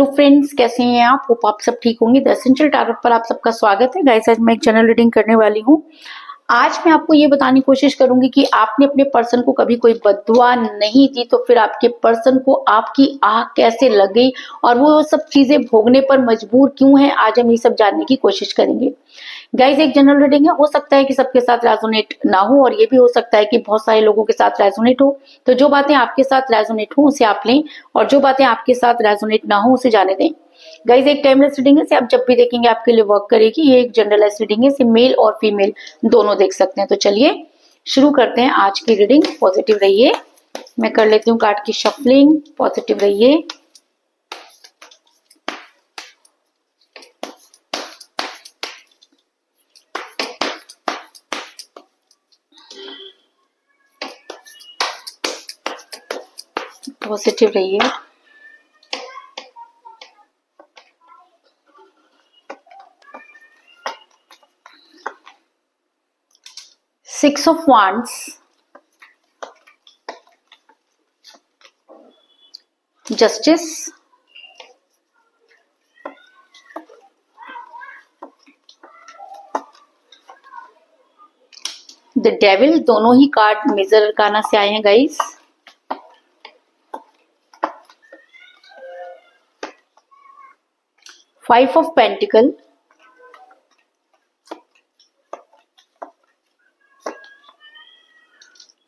Hello friends, कैसे हैं आप? होप आप सब ठीक होंगे। द एसेंशियल टैरोट पर आप सबका स्वागत है। गाइस, आज मैं एक जनरल रीडिंग करने वाली हूँ। आज मैं आपको ये बताने की कोशिश करूंगी कि आपने अपने पर्सन को कभी कोई बद्दुआ नहीं दी तो फिर आपके पर्सन को आपकी आह कैसे लग गई और वो सब चीजें भोगने पर मजबूर क्यों है। आज हम ये सब जानने की कोशिश करेंगे। गाइस, एक जनरल रीडिंग है, हो सकता है कि सबके साथ रेजोनेट ना हो और ये भी हो सकता है कि बहुत सारे लोगों के साथ रेजोनेट हो। तो जो बातें आपके साथ रेजोनेट हो उसे आप लें और जो बातें आपके साथ रेजोनेट ना हो उसे जाने दें। गाइस, एक टाइमलेस रीडिंग है, इसे आप जब भी देखेंगे आपके लिए वर्क करेगी। ये एक जनरलाइज रीडिंग है, इसे मेल और फीमेल दोनों देख सकते हैं। तो चलिए शुरू करते हैं आज की रीडिंग। पॉजिटिव रहिए। मैं कर लेती हूँ कार्ड की शफलिंग। पॉजिटिव रहिए। पॉजिटिव रहिए। Six of wands, justice, the devil, दोनों ही कार्ड मेजर अरकाना से आए हैं guys. Five of pentacle,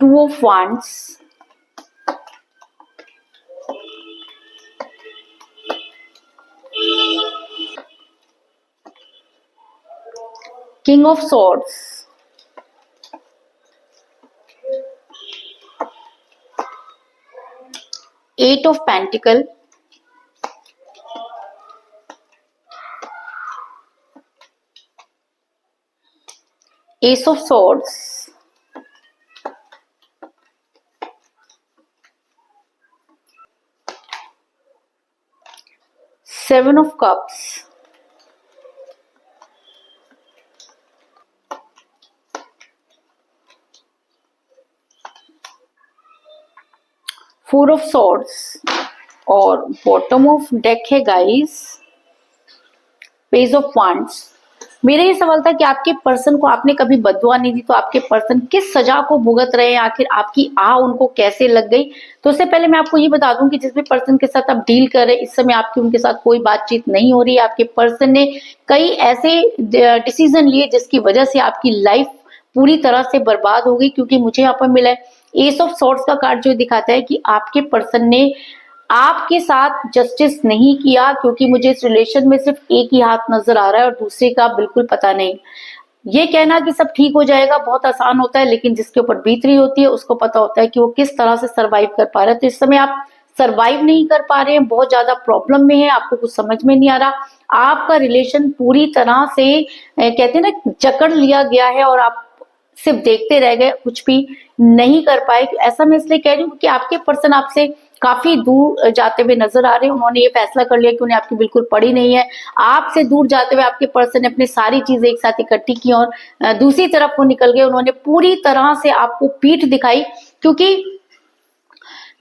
two of wands, king of swords, eight of pentacle, ace of swords, seven of cups, four of swords और bottom of deck है guys page of wands. मेरा ये सवाल था कि आपके पर्सन को आपने कभी बद्दुआ नहीं दी तो आपके पर्सन किस सजा को भुगत रहे हैं, आखिर आपकी आह उनको कैसे लग गई। तो उससे पहले मैं आपको ये बता दूं कि जिस भी पर्सन के साथ आप डील कर रहे हैं इस समय आपकी उनके साथ कोई बातचीत नहीं हो रही है। आपके पर्सन ने कई ऐसे डिसीजन लिए जिसकी वजह से आपकी लाइफ पूरी तरह से बर्बाद हो गई। क्योंकि मुझे यहाँ पर मिला है एस ऑफ सॉर्ड्स का कार्ड जो दिखाता है कि आपके पर्सन ने आपके साथ जस्टिस नहीं किया। क्योंकि मुझे इस रिलेशन में सिर्फ एक ही हाथ नजर आ रहा है और दूसरे का बिल्कुल पता नहीं। ये कहना कि सब ठीक हो जाएगा बहुत आसान होता है, लेकिन जिसके ऊपर बीत रही होती है उसको पता होता है कि वो किस तरह से सरवाइव कर पा रहा है। तो इस समय आप सरवाइव नहीं कर पा रहे हैं, बहुत ज्यादा प्रॉब्लम में है, आपको कुछ समझ में नहीं आ रहा। आपका रिलेशन पूरी तरह से कहते हैं ना जकड़ लिया गया है और आप सिर्फ देखते रह गए, कुछ भी नहीं कर पाए। ऐसा मैं इसलिए कह रही हूँ कि आपके पर्सन आपसे काफी दूर जाते हुए नजर आ रहे हैं। उन्होंने ये फैसला कर लिया कि उन्हें आपकी बिल्कुल पड़ी नहीं है। आपसे दूर जाते हुए आपके पर्सन ने अपनी सारी चीजें एक साथ इकट्ठी की और दूसरी तरफ वो निकल गए। उन्होंने पूरी तरह से आपको पीठ दिखाई।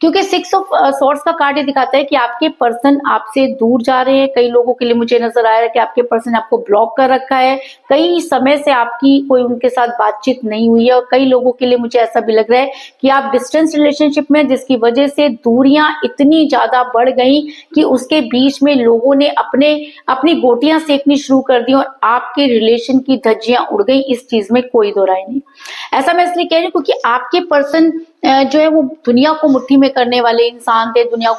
क्योंकि सिक्स ऑफ सॉर्ड्स का कार्ड ये दिखाता है कि आपके पर्सन आपसे दूर जा रहे हैं। कई लोगों के लिए मुझे नजर आया है कि आपके पर्सन आपको ब्लॉक कर रखा है। कई समय से आपकी कोई उनके साथ बातचीत नहीं हुई है और कई लोगों के लिए मुझे ऐसा भी लग रहा है कि आप डिस्टेंस रिलेशनशिप में, जिसकी वजह से दूरियां इतनी ज्यादा बढ़ गई कि उसके बीच में लोगों ने अपनी गोटियां सेकनी शुरू कर दी और आपके रिलेशन की धज्जियां उड़ गई। इस चीज में कोई दो राय नहीं। ऐसा मैं इसलिए कह रही हूँ क्योंकि आपके पर्सन जो है वो दुनिया को मुट्ठी में करने वाले इंसान थे, दुनिया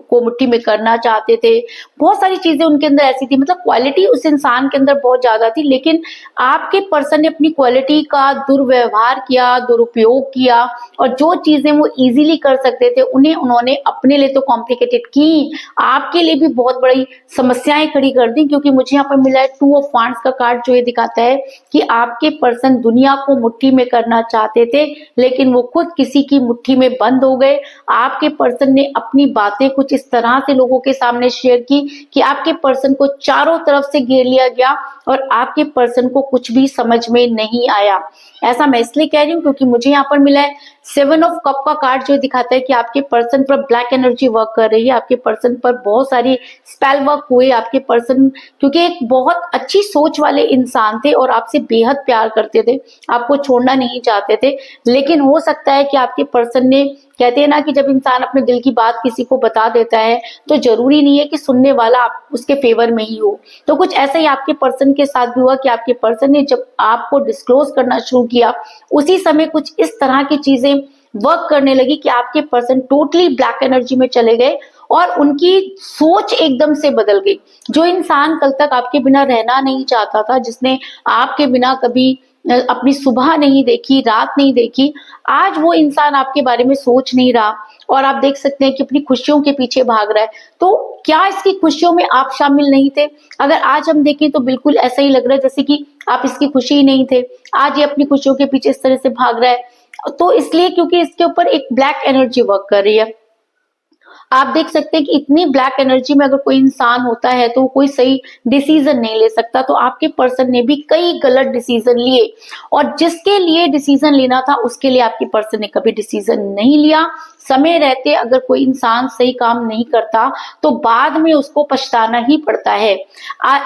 को मुट्ठी में करना चाहते थे। बहुत सारी चीजें उनके अंदर ऐसी थी, मतलब क्वालिटी उस इंसान के अंदर बहुत ज्यादा थी, लेकिन आपके पर्सन ने अपनी क्वालिटी का दुर्व्यवहार किया, दुरुपयोग किया और जो चीजें वो इजीली कर सकते थे उन्हें उन्होंने अपने लिए तो कॉम्प्लिकेटेड की, आपके लिए भी बहुत बड़ी समस्याएं खड़ी कर दी। क्योंकि मुझे यहाँ पर मिला है टू ऑफ वांड्स का कार्ड जो ये दिखाता है कि आपके पर्सन दुनिया को मुट्ठी में करना चाहते थे लेकिन वो खुद किसी की मुट्ठी में बंद हो गए। आपके पर्सन ने अपनी बातें कुछ इस तरह से लोगों के सामने शेयर की कि आपके पर्सन को चारों तरफ से घेर लिया गया और आपके पर्सन को कुछ भी समझ में नहीं आया। ऐसा मैं इसलिए कह रही हूँ क्योंकि मुझे यहाँ पर मिला है 7 ऑफ कप का कार्ड, जो दिखाता है कि आपके पर्सन पर ब्लैक एनर्जी वर्क कर रही है, आपके पर्सन पर बहुत सारी स्पेल वर्क हुए। आपके पर्सन क्योंकि एक बहुत अच्छी सोच वाले इंसान थे और आपसे बेहद प्यार करते थे, आपको छोड़ना नहीं चाहते थे, लेकिन हो सकता है कि आपके पर्सन ने, कहते हैं ना कि जब इंसान अपने दिल की बात किसी को बता देता है तो जरूरी नहीं है कि सुनने वाला आप उसके फेवर में ही हो। तो कुछ ऐसा ही आपके पर्सन के साथ भी हुआ कि आपके पर्सन ने जब आपको डिस्क्लोज करना शुरू किया उसी समय कुछ इस तरह की चीजें वर्क करने लगी कि आपके पर्सन टोटली ब्लैक एनर्जी में चले गए और उनकी सोच एकदम से बदल गई। जो इंसान कल तक आपके बिना रहना नहीं चाहता था, जिसने आपके बिना कभी अपनी सुबह नहीं देखी, रात नहीं देखी, आज वो इंसान आपके बारे में सोच नहीं रहा और आप देख सकते हैं कि अपनी खुशियों के पीछे भाग रहा है। तो क्या इसकी खुशियों में आप शामिल नहीं थे? अगर आज हम देखें तो बिल्कुल ऐसा ही लग रहा है जैसे कि आप इसकी खुशी ही नहीं थे। आज ये अपनी खुशियों के पीछे इस तरह से भाग रहा है, तो इसलिए क्योंकि इसके ऊपर एक ब्लैक एनर्जी वर्क कर रही है। आप देख सकते हैं कि इतनी ब्लैक एनर्जी में अगर कोई इंसान होता है तो कोई सही डिसीजन नहीं ले सकता। तो आपके पर्सन ने भी कई गलत डिसीजन लिए और जिसके लिए डिसीजन लेना था उसके लिए आपके पर्सन ने कभी डिसीजन नहीं लिया। समय रहते अगर कोई इंसान सही काम नहीं करता तो बाद में उसको पछताना ही पड़ता है।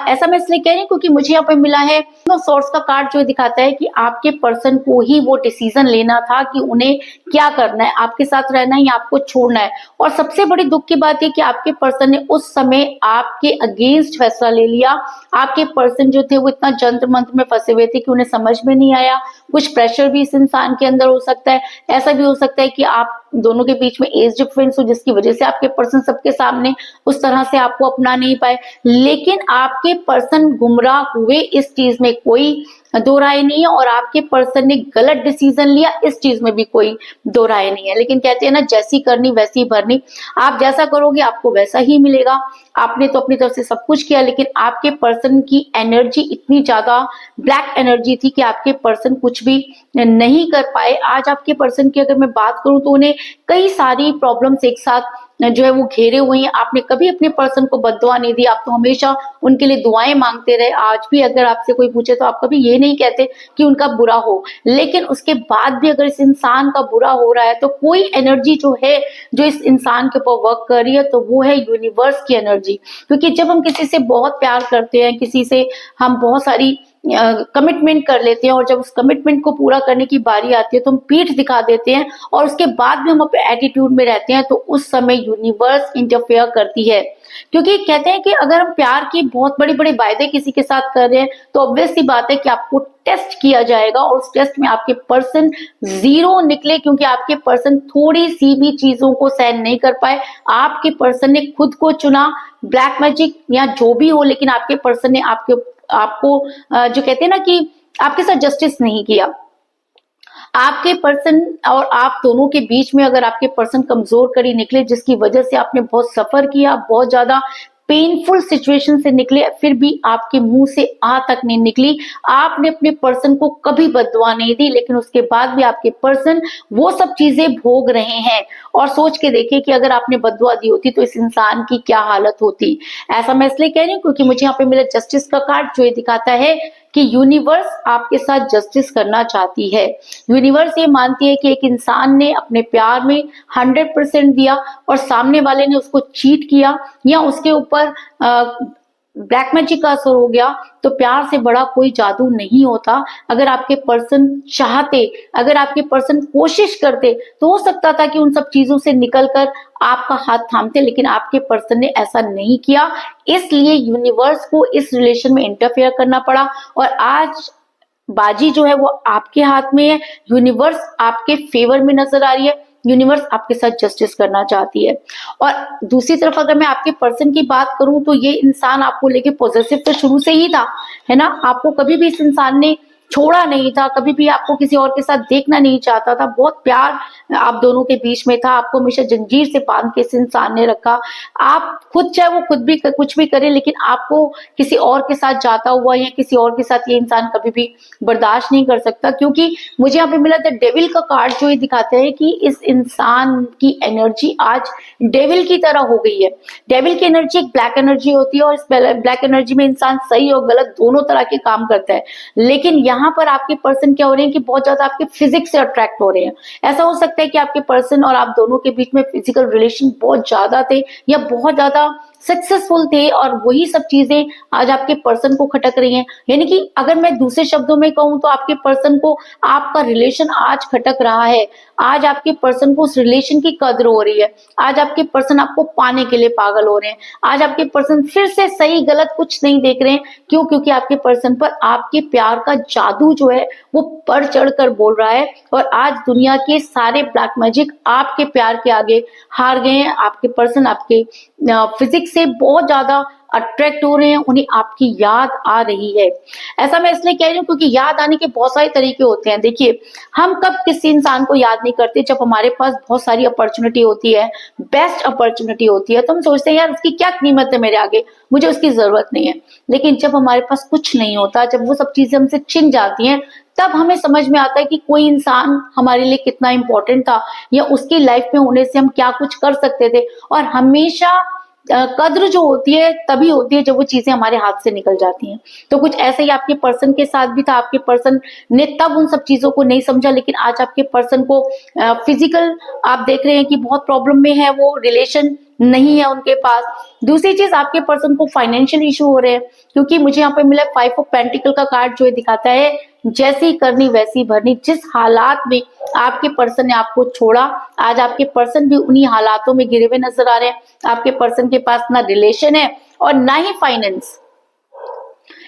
ऐसा मैं इसलिए कह रही हूँ क्योंकि मुझे यहाँ पे मिला है सोर्स का कार्ड, जो दिखाता है कि आपके पर्सन को ही वो डिसीजन लेना था कि उन्हें क्या करना है, आपके साथ रहना है या आपको छोड़ना है। और सबसे बड़ी दुख की बात है कि आपके पर्सन ने उस समय आपके अगेंस्ट फैसला ले लिया। आपके पर्सन जो थे वो इतना जंत्र मंत्र में फंसे हुए थे कि उन्हें समझ में नहीं आया। कुछ प्रेशर भी इस इंसान के अंदर हो सकता है। ऐसा भी हो सकता है कि आप दोनों के बीच में एज डिफरेंस हो जिसकी वजह से आपके पर्सन सबके सामने उस तरह से आपको अपना नहीं पाए। लेकिन आपके पर्सन गुमराह हुए, इस चीज में कोई दो राय नहीं है, और आपके पर्सन ने गलत डिसीजन लिया, इस चीज में भी कोई दो राय नहीं है। लेकिन कहते हैं ना, जैसी करनी वैसी भरनी, आप जैसा करोगे आपको वैसा ही मिलेगा। आपने तो अपनी तरफ से सब कुछ किया, लेकिन आपके पर्सन की एनर्जी इतनी ज्यादा ब्लैक एनर्जी थी कि आपके पर्सन कुछ भी नहीं कर पाए। आज आपके पर्सन की अगर मैं बात करूं तो उन्हें कई सारी प्रॉब्लम्स एक साथ जो है वो घेरे हुए हैं। आपने कभी अपने पर्सन को बद्दुआ नहीं दी, आप तो हमेशा उनके लिए दुआएं मांगते रहे। आज भी अगर आपसे कोई पूछे तो आप कभी ये नहीं कहते कि उनका बुरा हो, लेकिन उसके बाद भी अगर इस इंसान का बुरा हो रहा है तो कोई एनर्जी जो है जो इस इंसान के ऊपर वर्क कर रही है तो वो है यूनिवर्स की एनर्जी। क्योंकि जब हम किसी से बहुत प्यार करते हैं, किसी से हम बहुत सारी कमिटमेंट कर लेते हैं और जब उस कमिटमेंट को पूरा करने की बारी आती है तो हम पीठ दिखा देते हैं और उसके बाद भी हम अपने एटीट्यूड में रहते हैं, तो उस समय यूनिवर्स इंटरफेयर करती है। क्योंकि कहते हैं कि अगर हम प्यार के बहुत बड़े बड़े वायदे किसी के साथ कर रहे हैं तो ऑब्वियस सी बात है कि आपको टेस्ट किया जाएगा और उस टेस्ट में आपके पर्सन 0 निकले, क्योंकि आपके पर्सन थोड़ी सी भी चीजों को सहन नहीं कर पाए। आपके पर्सन ने खुद को चुना, ब्लैक मैजिक या जो भी हो, लेकिन आपके पर्सन ने आपको जो कहते हैं ना कि आपके साथ जस्टिस नहीं किया। आपके पर्सन और आप दोनों के बीच में अगर आपके पर्सन कमजोर कड़ी निकले, जिसकी वजह से आपने बहुत सफर किया, बहुत ज्यादा पेनफुल सिचुएशन से निकले, फिर भी आपके मुंह से आ तक नहीं निकली। आपने अपने पर्सन को कभी बद्दुआ नहीं दी, लेकिन उसके बाद भी आपके पर्सन वो सब चीजें भोग रहे हैं। और सोच के देखिए कि अगर आपने बद्दुआ दी होती तो इस इंसान की क्या हालत होती। ऐसा मैं इसलिए कह रही हूँ क्योंकि मुझे यहाँ पे मिला जस्टिस का कार्ड, जो ये दिखाता है कि यूनिवर्स आपके साथ जस्टिस करना चाहती है। यूनिवर्स ये मानती है कि एक इंसान ने अपने प्यार में 100% दिया और सामने वाले ने उसको चीट किया या उसके ऊपर ब्लैक मैजिक का असर हो गया, तो प्यार से बड़ा कोई जादू नहीं होता। अगर आपके पर्सन चाहते, अगर आपके पर्सन कोशिश करते तो हो सकता था कि उन सब चीजों से निकलकर आपका हाथ थामते, लेकिन आपके पर्सन ने ऐसा नहीं किया। इसलिए यूनिवर्स को इस रिलेशन में इंटरफेयर करना पड़ा और आज बाजी जो है वो आपके हाथ में है। यूनिवर्स आपके फेवर में नजर आ रही है, यूनिवर्स आपके साथ जस्टिस करना चाहती है। और दूसरी तरफ अगर मैं आपके पर्सन की बात करूं तो ये इंसान आपको लेके पॉजिटिव तो शुरू से ही था, है ना। आपको कभी भी इस इंसान ने छोड़ा नहीं था, कभी भी आपको किसी और के साथ देखना नहीं चाहता था, बहुत प्यार आप दोनों के बीच में था, आपको हमेशा जंजीर से बांध के इस इंसान ने रखा। आप खुद चाहे वो खुद भी कुछ भी करे, लेकिन आपको किसी और के साथ जाता हुआ या किसी और के साथ ये इंसान कभी भी बर्दाश्त नहीं कर सकता, क्योंकि मुझे यहाँ पे मिला द डेविल का कार्ड जो ये दिखाता है कि इस इंसान की एनर्जी आज डेविल की तरह हो गई है। डेविल की एनर्जी एक ब्लैक एनर्जी होती है और इस ब्लैक एनर्जी में इंसान सही और गलत दोनों तरह के काम करता है, लेकिन यहाँ पर आपके पर्सन क्या हो रहे हैं कि बहुत ज्यादा आपके फिजिक्स से अट्रैक्ट हो रहे हैं। ऐसा हो सकता है कि आपके पर्सन और आप दोनों के बीच में फिजिकल रिलेशन बहुत ज्यादा थे या बहुत ज्यादा सक्सेसफुल थे, और वही सब चीजें आज आपके पर्सन को खटक रही हैं। यानी कि अगर मैं दूसरे शब्दों में कहूं तो आपके पर्सन को आपका रिलेशन आज खटक रहा है, आज आपके पर्सन को उस रिलेशन की कदर हो रही है, आज आपके पर्सन आपको पाने के लिए पागल हो रहे हैं, आज आपके पर्सन फिर से सही गलत कुछ नहीं देख रहे हैं। क्यों? क्योंकि आपके पर्सन पर आपके प्यार का जादू जो है वो बढ़ चढ़ कर बोल रहा है, और आज दुनिया के सारे ब्लैक मैजिक आपके प्यार के आगे हार गए हैं। आपके पर्सन आपके फिजिक्स से बहुत ज्यादा अट्रैक्ट हो रहे हैं, उन्हें आपकी याद आ रही है। ऐसा मैं इसलिए कह रही हूँ क्योंकि याद आने के बहुत सारे तरीके होते हैं। देखिए, हम कब किसी इंसान को याद नहीं करते? जब हमारे पास बहुत सारी अपॉर्चुनिटी होती है, बेस्ट अपॉर्चुनिटी होती है, तो हम सोचते हैं यार उसकी क्या कीमत है मेरे आगे, मुझे उसकी जरूरत नहीं है। लेकिन जब हमारे पास कुछ नहीं होता, जब वो सब चीजें हमसे छिन जाती हैं, तब हमें समझ में आता है कि कोई इंसान हमारे लिए कितना इंपॉर्टेंट था, या उसकी लाइफ में होने से हम क्या कुछ कर सकते थे। और हमेशा कद्र जो होती है तभी होती है जब वो चीजें हमारे हाथ से निकल जाती हैं। तो कुछ ऐसे ही आपके पर्सन के साथ भी था। आपके पर्सन ने तब उन सब चीजों को नहीं समझा, लेकिन आज आपके पर्सन को फिजिकल आप देख रहे हैं कि बहुत प्रॉब्लम में है, वो रिलेशन नहीं है उनके पास। दूसरी चीज, आपके पर्सन को फाइनेंशियल इशू हो रहे हैं, क्योंकि मुझे यहाँ पे मिला 5 ऑफ पेंटिकल का कार्ड जो दिखाता है जैसी करनी वैसी भरनी। जिस हालात में आपके पर्सन ने आपको छोड़ा, आज आपके पर्सन भी उन्हीं हालातों में गिरे हुए नजर आ रहे हैं। आपके पर्सन के पास ना रिलेशन है और ना ही फाइनेंस।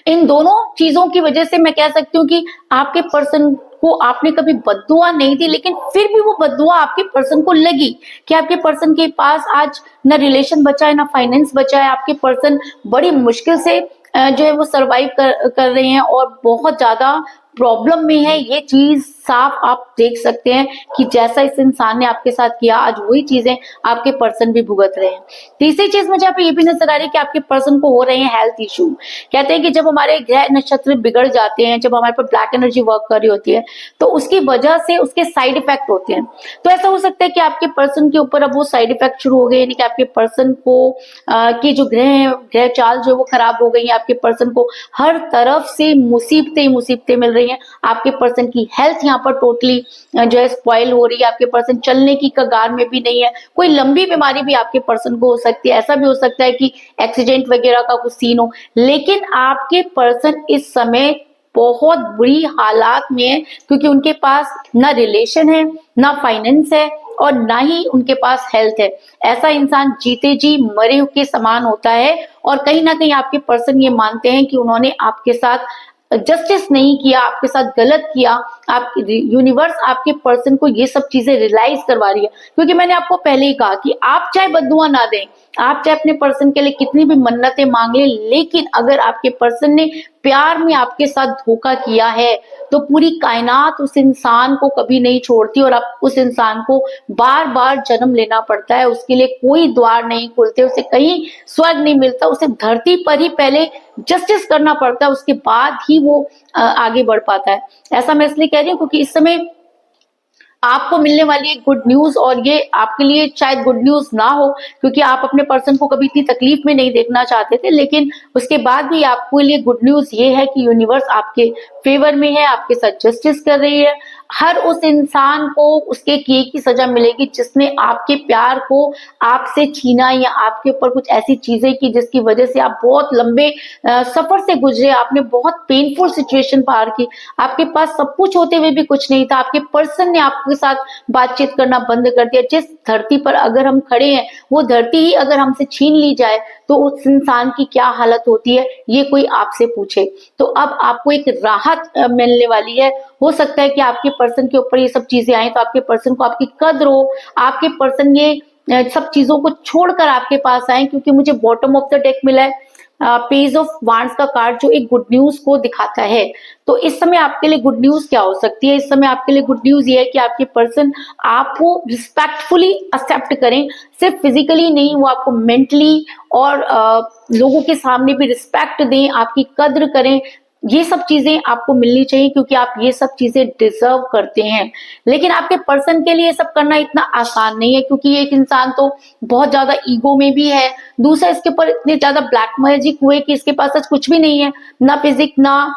इन दोनों चीजों की वजह से मैं कह सकती हूँ कि आपके पर्सन को आपने कभी बद्दुआ नहीं दी, लेकिन फिर भी वो बद्दुआ आपके पर्सन को लगी कि आपके पर्सन के पास आज ना रिलेशन बचा है ना फाइनेंस बचा है। आपके पर्सन बड़ी मुश्किल से जो है वो सरवाइव कर रहे हैं और बहुत ज्यादा प्रॉब्लम में है। ये चीज साफ आप देख सकते हैं कि जैसा इस इंसान ने आपके साथ किया, आज वही चीजें आपके पर्सन भी भुगत रहे हैं। तीसरी चीज मुझे यहाँ पे ये भी नजर आ रही है कि आपके पर्सन को हो रहे हैं हेल्थ इशू। कहते हैं कि जब हमारे ग्रह नक्षत्र बिगड़ जाते हैं, जब हमारे पर ब्लैक एनर्जी वर्क कर रही होती है, तो उसकी वजह से उसके साइड इफेक्ट होते हैं। तो ऐसा हो सकता है कि आपके पर्सन के ऊपर अब वो साइड इफेक्ट शुरू हो गए, यानी कि आपके पर्सन को की जो ग्रह चाल जो वो खराब हो गई है। आपके पर्सन को हर तरफ से मुसीबतें मिल रही हैं। आपके पर्सन की हेल्थ यहाँ पर टोटली जो है स्पॉइल हो रही है। आपके पर्सन चलने की कगार में भी नहीं है। कोई लंबी बीमारी भी आपके पर्सन को हो सकती है। ऐसा भी हो सकता है कि एक्सीडेंट वगैरह का कुछ सीन हो, लेकिन आपके पर्सन इस समय बहुत बुरी हालात में है, क्योंकि उनके पास ना रिलेशन है, ना फाइनेंस है और ना ही उनके पास हेल्थ है। ऐसा इंसान जीते जी मरे के समान होता है, और कहीं ना कहीं आपके पर्सन ये मानते हैं कि उन्होंने आपके साथ जस्टिस नहीं किया, आपके साथ गलत किया। आप यूनिवर्स आपके पर्सन को ये सब चीजें रियलाइज करवा रही है, क्योंकि मैंने आपको पहले ही कहा कि आप चाहे बद्दुआ ना दें, आप चाहे अपने पर्सन के लिए कितनी भी मन्नतें मांग लें, लेकिन अगर आपके पर्सन ने प्यार में आपके साथ धोखा किया है तो पूरी कायनात उस इंसान को कभी नहीं छोड़ती, और आप उस इंसान को बार बार जन्म लेना पड़ता है। उसके लिए कोई द्वार नहीं खुलते, उसे कहीं स्वर्ग नहीं मिलता, उसे धरती पर ही पहले जस्टिस करना पड़ता है, उसके बाद ही वो आगे बढ़ पाता है। ऐसा मैं इसलिए कह रही हूँ क्योंकि इस समय आपको मिलने वाली एक गुड न्यूज, और ये आपके लिए शायद गुड न्यूज ना हो, क्योंकि आप अपने पर्सन को कभी इतनी तकलीफ में नहीं देखना चाहते थे, लेकिन उसके बाद भी आपके लिए गुड न्यूज ये है कि यूनिवर्स आपके फेवर में है, आपके साथ जस्टिस कर रही है। हर उस इंसान को उसके किए की सजा मिलेगी जिसने आपके प्यार को आपसे छीना, या आपके ऊपर कुछ ऐसी चीजें की जिसकी वजह से आप बहुत लंबे सफर से गुजरे, आपने बहुत पेनफुल सिचुएशन पार की। आपके पास सब कुछ होते हुए भी कुछ नहीं था। आपके पर्सन ने आपके साथ बातचीत करना बंद कर दिया। जिस धरती पर अगर हम खड़े हैं, वो धरती ही अगर हमसे छीन ली जाए तो उस इंसान की क्या हालत होती है, ये कोई आपसे पूछे। तो अब आपको एक राहत मिलने वाली है। हो सकता है कि आपके पर्सन के ऊपर ये सब चीजें आए तो आपके पर्सन को आपकी कद्र हो, आपके पर्सन ये सब चीजों को छोड़कर आपके पास आए, क्योंकि मुझे बॉटम ऑफ द डेक मिला है। पेज ऑफ वांड्स का कार्ड जो एक गुड न्यूज को दिखाता है। तो इस समय आपके लिए गुड न्यूज क्या हो सकती है? इस समय आपके लिए गुड न्यूज ये है कि आपके पर्सन आपको रिस्पेक्टफुली एक्सेप्ट करें, सिर्फ फिजिकली नहीं, वो आपको मेंटली और लोगों के सामने भी रिस्पेक्ट दें, आपकी कद्र करें। ये सब चीजें आपको मिलनी चाहिए क्योंकि आप ये सब चीजें डिजर्व करते हैं। लेकिन आपके पर्सन के लिए ये सब करना इतना आसान नहीं है क्योंकि एक इंसान तो बहुत ज्यादा ईगो में भी है, दूसरा इसके ऊपर इतने ज्यादा ब्लैक मैजिक हुए कि इसके पास आज कुछ भी नहीं है, ना फिजिक, ना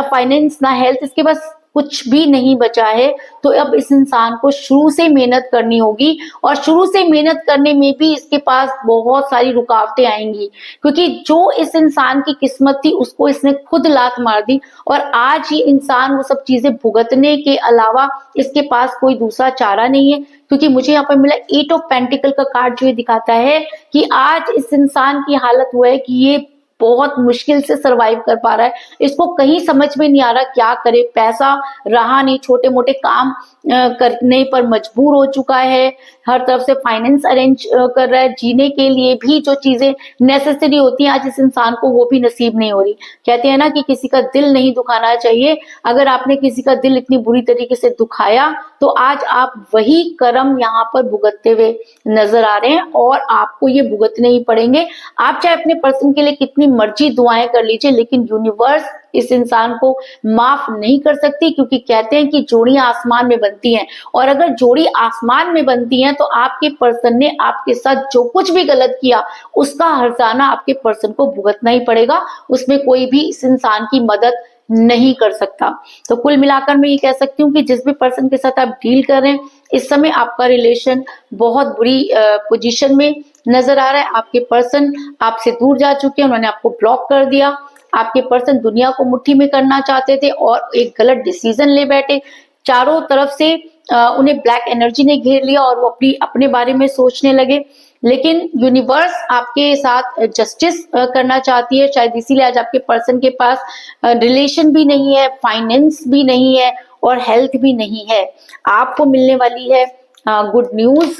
फाइनेंस, ना हेल्थ, इसके पास कुछ भी नहीं बचा है। तो अब इस इंसान को शुरू से मेहनत करनी होगी और शुरू से मेहनत करने में भी इसके पास बहुत सारी रुकावटें आएंगी क्योंकि जो इस इंसान की किस्मत थी उसको इसने खुद लात मार दी और आज ये इंसान वो सब चीजें भुगतने के अलावा इसके पास कोई दूसरा चारा नहीं है। क्योंकि मुझे यहाँ पर मिला 8 ऑफ पेंटिकल का कार्ड जो ये दिखाता है कि आज इस इंसान की हालत वो है कि ये बहुत मुश्किल से सरवाइव कर पा रहा है, इसको कहीं समझ में नहीं आ रहा क्या करे, पैसा रहा नहीं, छोटे मोटे काम करने पर मजबूर हो चुका है, हर तरफ से फाइनेंस अरेंज कर रहा है, जीने के लिए भी जो चीजें नेसेसरी होती हैं आज इस इंसान को वो भी नसीब नहीं हो रही। कहते हैं ना कि किसी का दिल नहीं दुखाना चाहिए, अगर आपने किसी का दिल इतनी बुरी तरीके से दुखाया तो आज आप वही कर्म यहाँ पर भुगतते हुए नजर आ रहे हैं और आपको ये भुगतने ही पड़ेंगे। आप चाहे अपने पर्सन के लिए कितनी मर्जी दुआएं कर लीजिए लेकिन यूनिवर्स इस इंसान को माफ नहीं कर सकती क्योंकि कहते हैं कि जोड़ियां आसमान में बनती हैं और अगर जोड़ी आसमान में बनती हैं तो आपके पर्सन ने आपके साथ जो कुछ भी गलत किया उसका हर्जाना आपके पर्सन को भुगतना ही पड़ेगा, उसमें कोई भी इस इंसान की मदद नहीं कर सकता। तो कुल मिलाकर मैं ये कह सकती हूँ कि जिस भी पर्सन के साथ आप डील कर रहे हैं इस समय आपका रिलेशन बहुत बुरी पोजीशन में नजर आ रहा है। आपके पर्सन आपसे दूर जा चुके हैं, उन्होंने आपको ब्लॉक कर दिया, आपके पर्सन दुनिया को मुट्ठी में करना चाहते थे और एक गलत डिसीजन ले बैठे, चारों तरफ से उन्हें ब्लैक एनर्जी ने घेर लिया और वो अपने बारे में सोचने लगे। लेकिन यूनिवर्स आपके साथ जस्टिस करना चाहती है, शायद इसीलिए आज आपके पर्सन के पास रिलेशन भी नहीं है, फाइनेंस भी नहीं है और हेल्थ भी नहीं है। आपको मिलने वाली है गुड न्यूज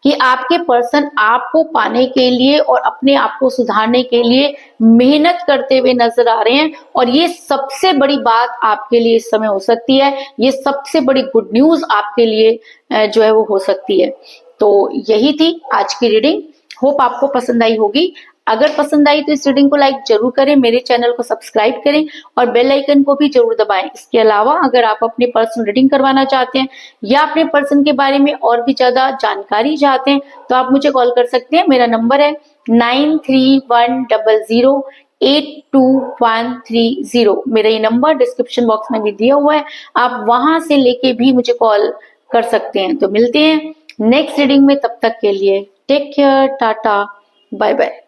कि आपके पर्सन आपको पाने के लिए और अपने आप को सुधारने के लिए मेहनत करते हुए नजर आ रहे हैं और ये सबसे बड़ी बात आपके लिए इस समय हो सकती है, ये सबसे बड़ी गुड न्यूज आपके लिए जो है वो हो सकती है। तो यही थी आज की रीडिंग, होप आपको पसंद आई होगी। अगर पसंद आई तो इस रीडिंग को लाइक जरूर करें, मेरे चैनल को सब्सक्राइब करें और बेल आइकन को भी जरूर दबाएं। इसके अलावा अगर आप अपने पर्सन रीडिंग करवाना चाहते हैं या अपने पर्सन के बारे में और भी ज्यादा जानकारी चाहते हैं तो आप मुझे कॉल कर सकते हैं। मेरा नंबर है 9310082130। मेरा ये नंबर डिस्क्रिप्शन बॉक्स में भी दिया हुआ है, आप वहां से लेके भी मुझे कॉल कर सकते हैं। तो मिलते हैं नेक्स्ट रीडिंग में, तब तक के लिए take care, tata, bye bye.